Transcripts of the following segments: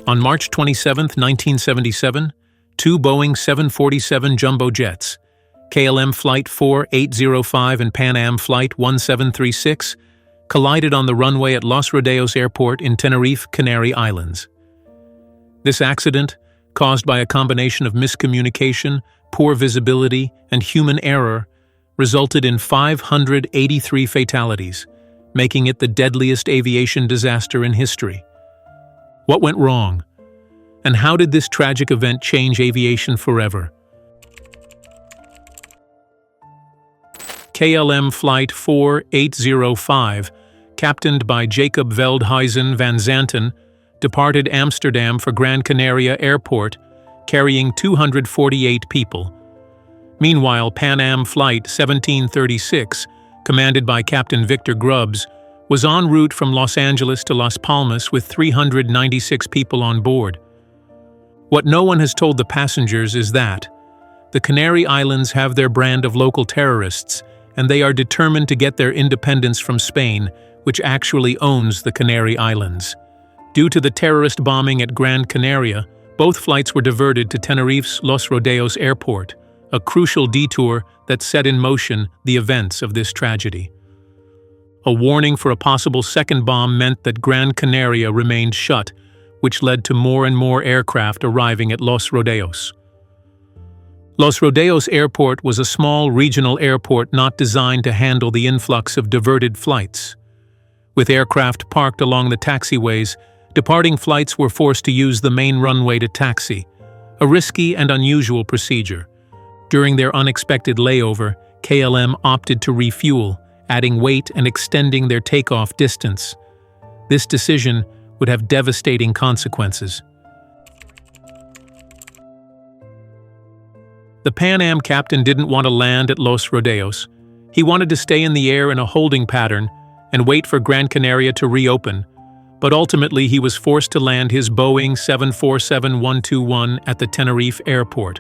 On March 27, 1977, two Boeing 747 jumbo jets, KLM Flight 4805 and Pan Am Flight 1736, collided on the runway at Los Rodeos Airport in Tenerife, Canary Islands. This accident, caused by a combination of miscommunication, poor visibility, and human error, resulted in 583 fatalities, making it the deadliest aviation disaster in history. What went wrong? And how did this tragic event change aviation forever? KLM Flight 4805, captained by Jacob Veldhuizen van Zanten, departed Amsterdam for Gran Canaria Airport, carrying 248 people. Meanwhile, Pan Am Flight 1736, commanded by Captain Victor Grubbs, was en route from Los Angeles to Las Palmas with 396 people on board. What no one has told the passengers is that the Canary Islands have their brand of local terrorists, and they are determined to get their independence from Spain, which actually owns the Canary Islands. Due to the terrorist bombing at Gran Canaria, both flights were diverted to Tenerife's Los Rodeos Airport, a crucial detour that set in motion the events of this tragedy. A warning for a possible second bomb meant that Gran Canaria remained shut, which led to more and more aircraft arriving at Los Rodeos. Los Rodeos Airport was a small regional airport not designed to handle the influx of diverted flights. With aircraft parked along the taxiways, departing flights were forced to use the main runway to taxi, a risky and unusual procedure. During their unexpected layover, KLM opted to refuel, adding weight and extending their takeoff distance. This decision would have devastating consequences. The Pan Am captain didn't want to land at Los Rodeos. He wanted to stay in the air in a holding pattern and wait for Gran Canaria to reopen, but ultimately he was forced to land his Boeing 747-121 at the Tenerife airport.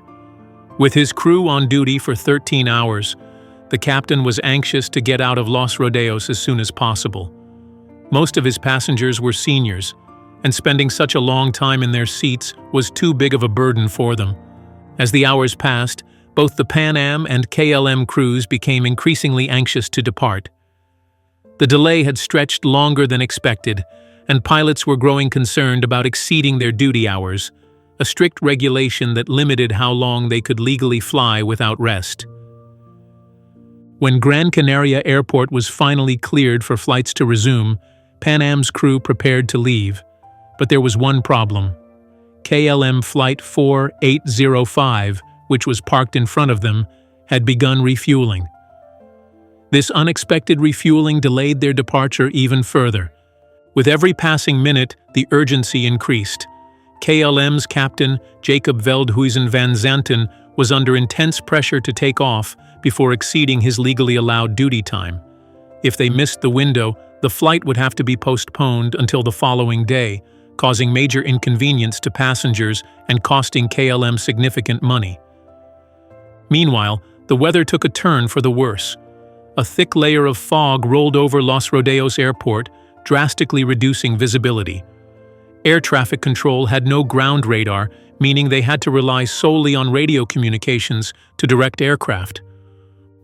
With his crew on duty for 13 hours, the captain was anxious to get out of Los Rodeos as soon as possible. Most of his passengers were seniors, and spending such a long time in their seats was too big of a burden for them. As the hours passed, both the Pan Am and KLM crews became increasingly anxious to depart. The delay had stretched longer than expected, and pilots were growing concerned about exceeding their duty hours, a strict regulation that limited how long they could legally fly without rest. When Gran Canaria Airport was finally cleared for flights to resume, Pan Am's crew prepared to leave. But there was one problem. KLM Flight 4805, which was parked in front of them, had begun refueling. This unexpected refueling delayed their departure even further. With every passing minute, the urgency increased. KLM's captain, Jacob Veldhuizen van Zanten, was under intense pressure to take off before exceeding his legally allowed duty time. If they missed the window, the flight would have to be postponed until the following day, causing major inconvenience to passengers and costing KLM significant money. Meanwhile, the weather took a turn for the worse. A thick layer of fog rolled over Los Rodeos Airport, drastically reducing visibility. Air traffic control had no ground radar, meaning they had to rely solely on radio communications to direct aircraft.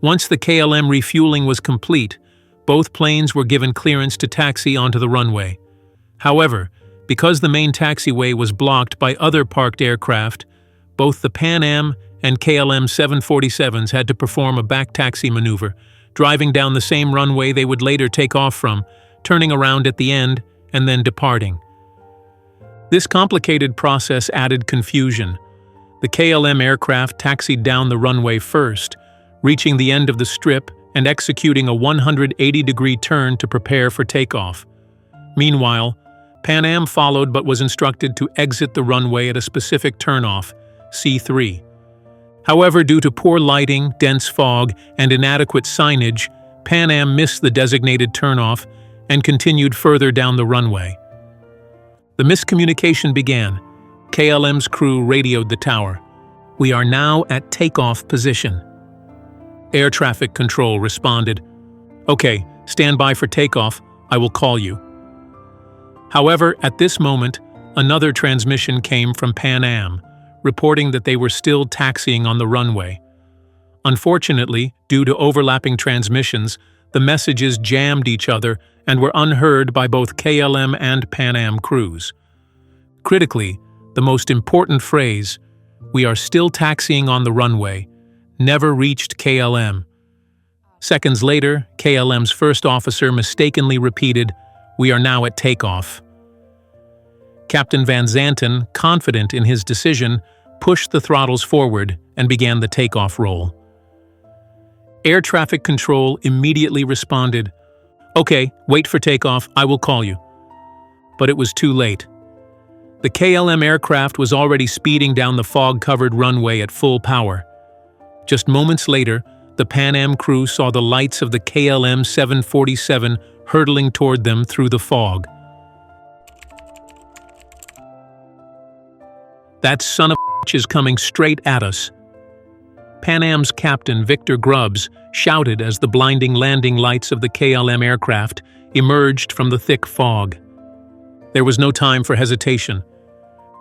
Once the KLM refueling was complete, both planes were given clearance to taxi onto the runway. However, because the main taxiway was blocked by other parked aircraft, both the Pan Am and KLM 747s had to perform a back taxi maneuver, driving down the same runway they would later take off from, turning around at the end and then departing. This complicated process added confusion. The KLM aircraft taxied down the runway first, reaching the end of the strip and executing a 180-degree turn to prepare for takeoff. Meanwhile, Pan Am followed but was instructed to exit the runway at a specific turnoff, C3. However, due to poor lighting, dense fog, and inadequate signage, Pan Am missed the designated turnoff and continued further down the runway. The miscommunication began. KLM's crew radioed the tower. "We are now at takeoff position." Air traffic control responded, "Okay, Stand by for takeoff, I will call you." However, at this moment, another transmission came from Pan Am, reporting that they were still taxiing on the runway. Unfortunately, due to overlapping transmissions, the messages jammed each other and were unheard by both KLM and Pan Am crews. Critically, the most important phrase, "We are still taxiing on the runway," never reached KLM. Seconds later, KLM's first officer mistakenly repeated, "We are now at takeoff." Captain Van Zanten, confident in his decision, pushed the throttles forward and began the takeoff roll. Air traffic control immediately responded, "Okay, wait for takeoff, I will call you." But it was too late. The KLM aircraft was already speeding down the fog-covered runway at full power. Just moments later, the Pan Am crew saw the lights of the KLM 747 hurtling toward them through the fog. "That son of a bitch is coming straight at us." Pan Am's captain, Victor Grubbs, shouted as the blinding landing lights of the KLM aircraft emerged from the thick fog. There was no time for hesitation.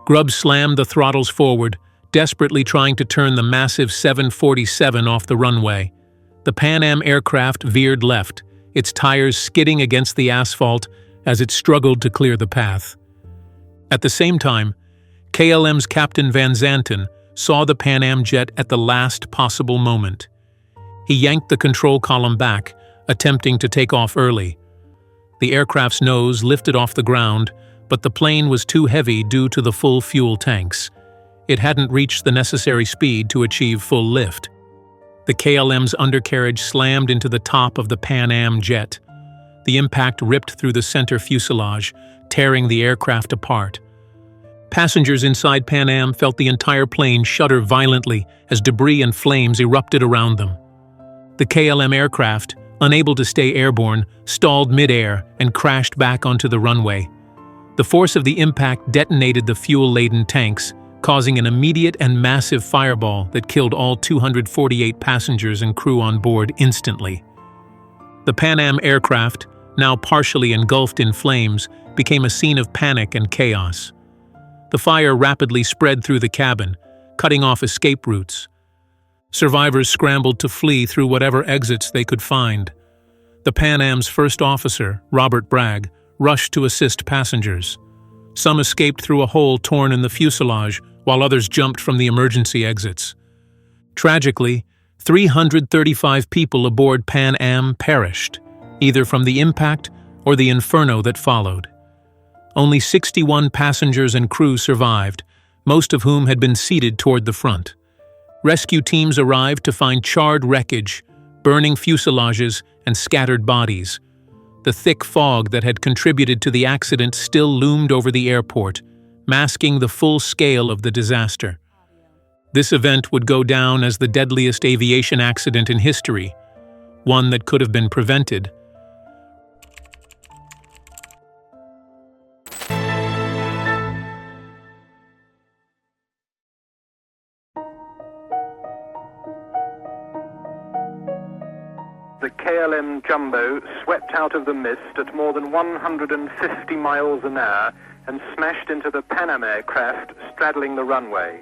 Grubbs slammed the throttles forward, desperately trying to turn the massive 747 off the runway. The Pan Am aircraft veered left, its tires skidding against the asphalt as it struggled to clear the path. At the same time, KLM's Captain Van Zanten saw the Pan Am jet at the last possible moment. He yanked the control column back, attempting to take off early. The aircraft's nose lifted off the ground, but the plane was too heavy due to the full fuel tanks. It hadn't reached the necessary speed to achieve full lift. The KLM's undercarriage slammed into the top of the Pan Am jet. The impact ripped through the center fuselage, tearing the aircraft apart. Passengers inside Pan Am felt the entire plane shudder violently as debris and flames erupted around them. The KLM aircraft, unable to stay airborne, stalled mid-air and crashed back onto the runway. The force of the impact detonated the fuel-laden tanks, causing an immediate and massive fireball that killed all 248 passengers and crew on board instantly. The Pan Am aircraft, now partially engulfed in flames, became a scene of panic and chaos. The fire rapidly spread through the cabin, cutting off escape routes. Survivors scrambled to flee through whatever exits they could find. The Pan Am's first officer, Robert Bragg, rushed to assist passengers. Some escaped through a hole torn in the fuselage, while others jumped from the emergency exits. Tragically, 335 people aboard Pan Am perished, either from the impact or the inferno that followed. Only 61 passengers and crew survived, most of whom had been seated toward the front. Rescue teams arrived to find charred wreckage, burning fuselages, and scattered bodies. The thick fog that had contributed to the accident still loomed over the airport, masking the full scale of the disaster. This event would go down as the deadliest aviation accident in history, one that could have been prevented. The KLM Jumbo swept out of the mist at more than 150 miles an hour and smashed into the Pan Am aircraft straddling the runway.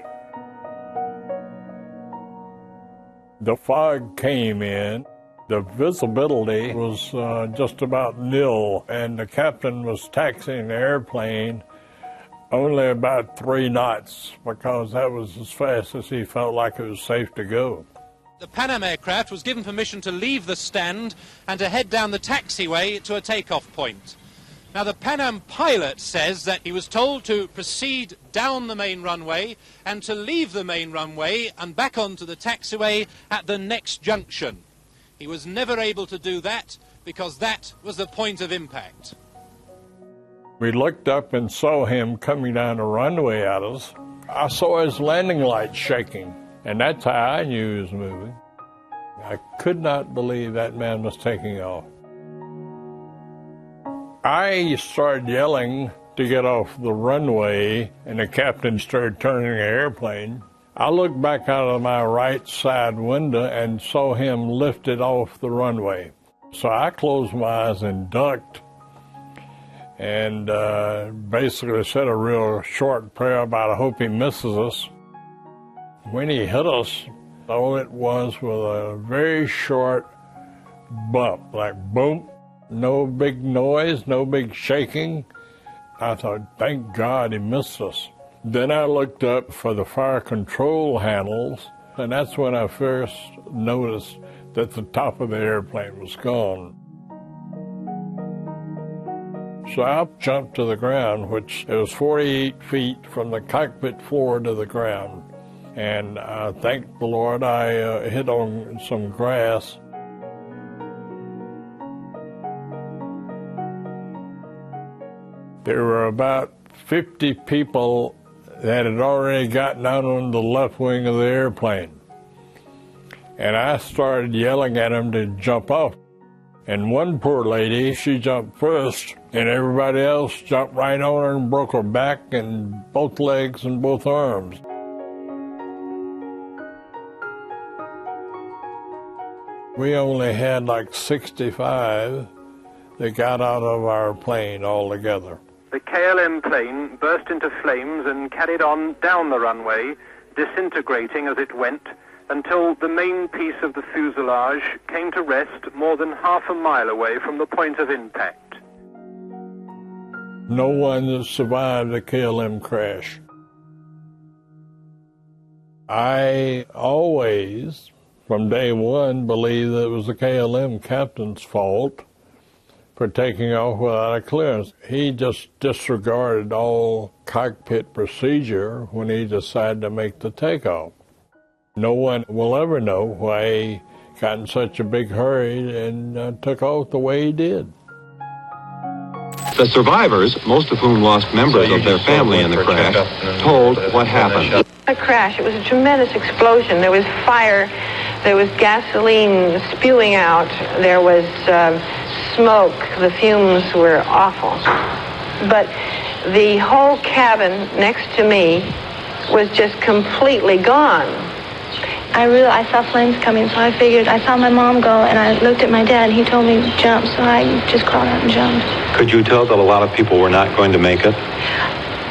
The fog came in. The visibility was just about nil, and the captain was taxiing the airplane only about 3 knots because that was as fast as he felt like it was safe to go. The Pan Am aircraft was given permission to leave the stand and to head down the taxiway to a takeoff point. Now, the Pan Am pilot says that he was told to proceed down the main runway and to leave the main runway and back onto the taxiway at the next junction. He was never able to do that because that was the point of impact. We looked up and saw him coming down the runway at us. I saw his landing lights shaking, and that's how I knew he was moving. I could not believe that man was taking off. I started yelling to get off the runway, and the captain started turning the airplane. I looked back out of my right side window and saw him lifted off the runway. So I closed my eyes and ducked and basically said a real short prayer about I hope he misses us. When he hit us, all it was a very short bump, like boom, no big noise, no big shaking. I thought, thank God he missed us. Then I looked up for the fire control handles, and that's when I first noticed that the top of the airplane was gone. So I jumped to the ground, which it was 48 feet from the cockpit floor to the ground. And I thank the Lord I hit on some grass. There were about 50 people that had already gotten out on the left wing of the airplane. And I started yelling at them to jump off. And one poor lady, she jumped first, and everybody else jumped right on her and broke her back and both legs and both arms. We only had like 65 that got out of our plane altogether. The KLM plane burst into flames and carried on down the runway, disintegrating as it went, until the main piece of the fuselage came to rest more than half a mile away from the point of impact. No one survived the KLM crash. I always, from day one, believed that it was the KLM captain's fault for taking off without a clearance. He just disregarded all cockpit procedure when he decided to make the takeoff. No one will ever know why he got in such a big hurry and took off the way he did. The survivors, most of whom lost members of their family in the crash, told what happened. A crash. It was a tremendous explosion. There was fire. There was gasoline spewing out. There was smoke. The fumes were awful. But the whole cabin next to me was just completely gone. I saw flames coming, so I figured, I saw my mom go, and I looked at my dad, and he told me to jump, so I just crawled out and jumped. Could you tell that a lot of people were not going to make it?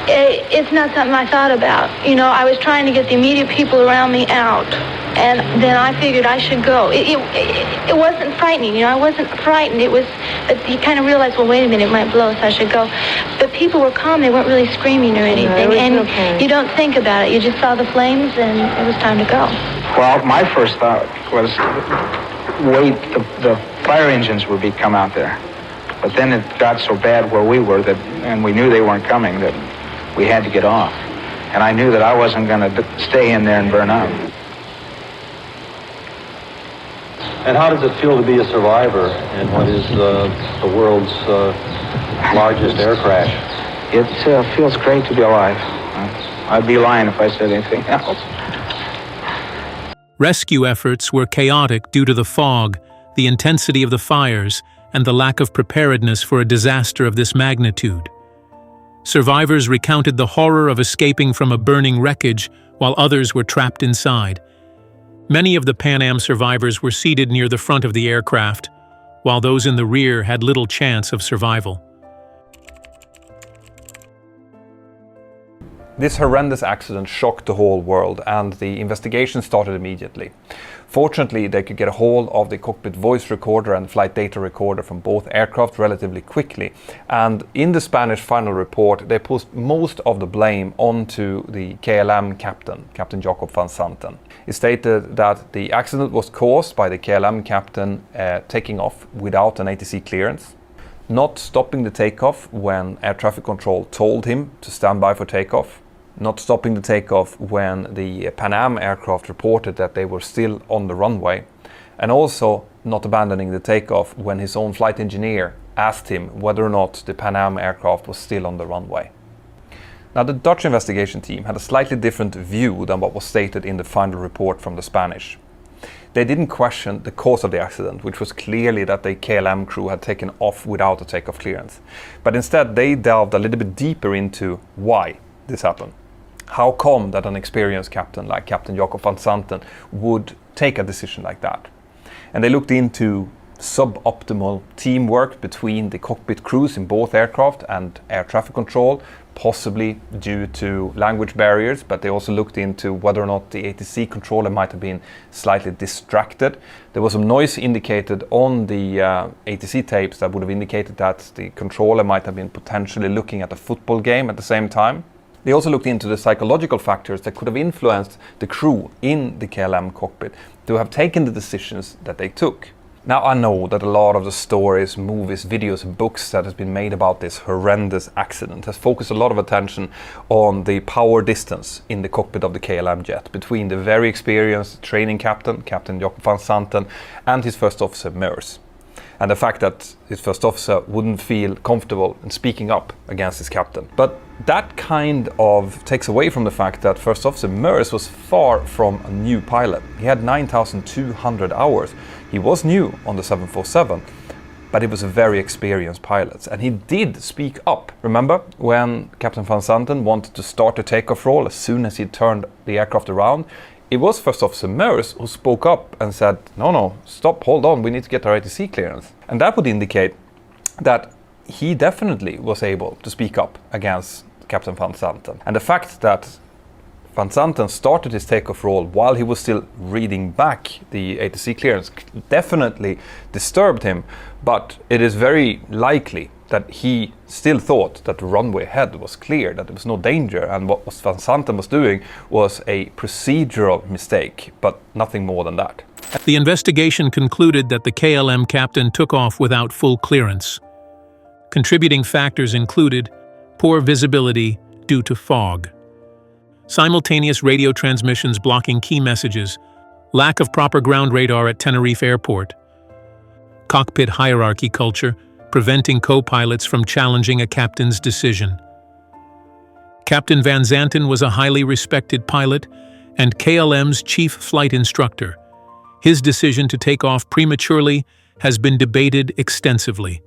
It's not something I thought about. You know, I was trying to get the immediate people around me out, and then I figured I should go. It wasn't frightening, you know, I wasn't frightened. It was, he kind of realized, well, wait a minute, it might blow, so I should go. But people were calm, they weren't really screaming or anything, and you don't think about it. You just saw the flames, and it was time to go. Well, my first thought was, wait, the fire engines would come out there. But then it got so bad where we were, that, and we knew they weren't coming, that we had to get off. And I knew that I wasn't going to stay in there and burn up. And how does it feel to be a survivor in what is the world's largest air crash? It feels great to be alive. I'd be lying if I said anything else. Rescue efforts were chaotic due to the fog, the intensity of the fires, and the lack of preparedness for a disaster of this magnitude. Survivors recounted the horror of escaping from a burning wreckage while others were trapped inside. Many of the Pan Am survivors were seated near the front of the aircraft, while those in the rear had little chance of survival. This horrendous accident shocked the whole world, and the investigation started immediately. Fortunately, they could get a hold of the cockpit voice recorder and flight data recorder from both aircraft relatively quickly, and in the Spanish final report they pushed most of the blame onto the KLM captain, Captain Jacob van Santen. It stated that the accident was caused by the KLM captain taking off without an ATC clearance, not stopping the takeoff when air traffic control told him to stand by for takeoff, not stopping the takeoff when the Pan Am aircraft reported that they were still on the runway, and also not abandoning the takeoff when his own flight engineer asked him whether or not the Pan Am aircraft was still on the runway. Now, the Dutch investigation team had a slightly different view than what was stated in the final report from the Spanish. They didn't question the cause of the accident, which was clearly that the KLM crew had taken off without a takeoff clearance. But instead, they delved a little bit deeper into why this happened. How come that an experienced captain like Captain Jacob van Santen would take a decision like that? And they looked into suboptimal teamwork between the cockpit crews in both aircraft and air traffic control, possibly due to language barriers, but they also looked into whether or not the ATC controller might have been slightly distracted. There was some noise indicated on the ATC tapes that would have indicated that the controller might have been potentially looking at a football game at the same time. They also looked into the psychological factors that could have influenced the crew in the KLM cockpit to have taken the decisions that they took. Now, I know that a lot of the stories, movies, videos and books that has been made about this horrendous accident has focused a lot of attention on the power distance in the cockpit of the KLM jet between the very experienced training captain, Captain Jacob van Santen, and his first officer, Meurs. And the fact that his first officer wouldn't feel comfortable in speaking up against his captain. But that kind of takes away from the fact that First Officer Meurs was far from a new pilot. He had 9,200 hours. He was new on the 747, but he was a very experienced pilot. And he did speak up. Remember when Captain van Santen wanted to start the takeoff roll as soon as he turned the aircraft around? It was First Officer Meurs who spoke up and said, no, stop, hold on, we need to get our ATC clearance. And that would indicate that he definitely was able to speak up against Captain van Santen. And the fact that Van Santen started his takeoff roll while he was still reading back the ATC clearance definitely disturbed him, but it is very likely that he still thought that the runway ahead was clear, that there was no danger, and what Van Santen was doing was a procedural mistake, but nothing more than that. The investigation concluded that the KLM captain took off without full clearance. Contributing factors included poor visibility due to fog, simultaneous radio transmissions blocking key messages, lack of proper ground radar at Tenerife Airport, cockpit hierarchy culture, preventing co-pilots from challenging a captain's decision. Captain Van Zanten was a highly respected pilot and KLM's chief flight instructor. His decision to take off prematurely has been debated extensively.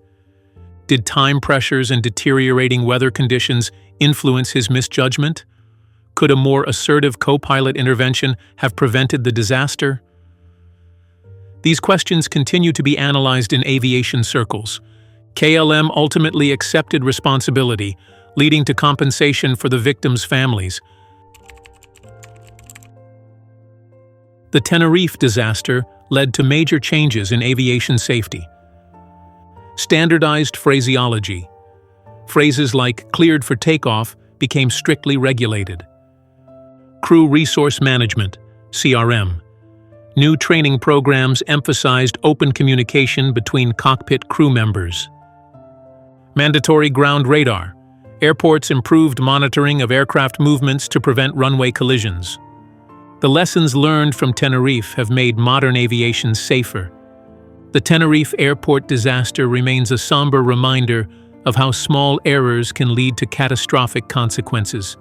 Did time pressures and deteriorating weather conditions influence his misjudgment? Could a more assertive co-pilot intervention have prevented the disaster? These questions continue to be analyzed in aviation circles. KLM ultimately accepted responsibility, leading to compensation for the victims' families. The Tenerife disaster led to major changes in aviation safety. Standardized phraseology. Phrases like "cleared for takeoff" became strictly regulated. Crew resource management, CRM. New training programs emphasized open communication between cockpit crew members. Mandatory ground radar. Airports improved monitoring of aircraft movements to prevent runway collisions. The lessons learned from Tenerife have made modern aviation safer. The Tenerife airport disaster remains a somber reminder of how small errors can lead to catastrophic consequences.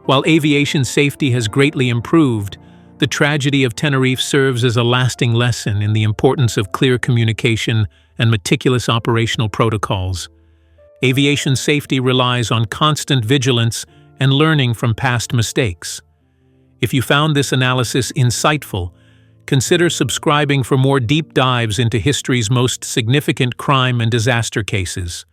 While aviation safety has greatly improved, the tragedy of Tenerife serves as a lasting lesson in the importance of clear communication and meticulous operational protocols. Aviation safety relies on constant vigilance and learning from past mistakes. If you found this analysis insightful, consider subscribing for more deep dives into history's most significant crime and disaster cases.